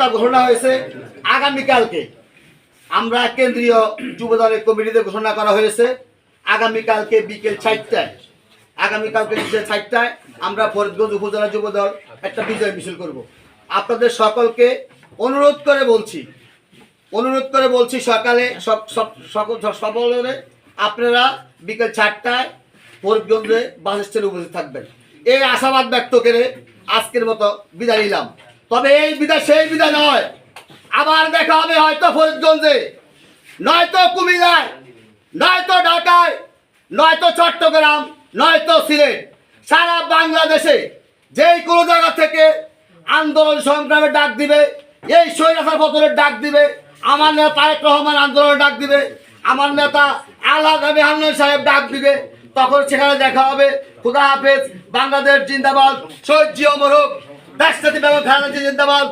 প্রস্তাব ঘোষণা হয়েছে আগামীকালকে। আমরা কেন্দ্রীয় যুবদলের কমিটিতে ঘোষণা করা হয়েছে আগামীকালকে বিকেল 4টায়, আগামীকালকে বিকেল 4টায় আমরা ফরিদগঞ্জ উপজেলা যুবদল একটা বিজয় মিছিল করব। আপনাদের সকলকে অনুরোধ করে বলছি সকালে সকলে আপনারা বিকেল 4টায় ফরিদগঞ্জে বাস স্ট্যান্ডে উপস্থিত থাকবেন। এই আশাবাদ ব্যক্ত করে আজকের মতো বিদায় নিলাম। তবে এই বিদায় সেই বিদায় নয়, আবার দেখা হবে হয়তো ফরিদগঞ্জে, নয়তো কুমিল্লায়, নয়তো ঢাকায়, নয়তো চট্টগ্রাম, নয়তো সিলেট, সারা বাংলাদেশে যেই কোনো জায়গা থেকে আন্দোলন সংগ্রামের ডাক দিবে, এই স্বৈরাচার পতনের ডাক দিবে, আমার নেতা তারেক রহমান আন্দোলনের ডাক দিবে, আমার নেতা আল্লাহ হান্নান সাহেব ডাক দিবে, তখন সেখানে দেখা হবে। খুদা হাফেজ। বাংলাদেশ জিন্দাবাদ। শহীদ জিয়া অমর হোক। রাষ্ট্রপতি বেগম খালেদা জিয়া জিন্দাবাদ।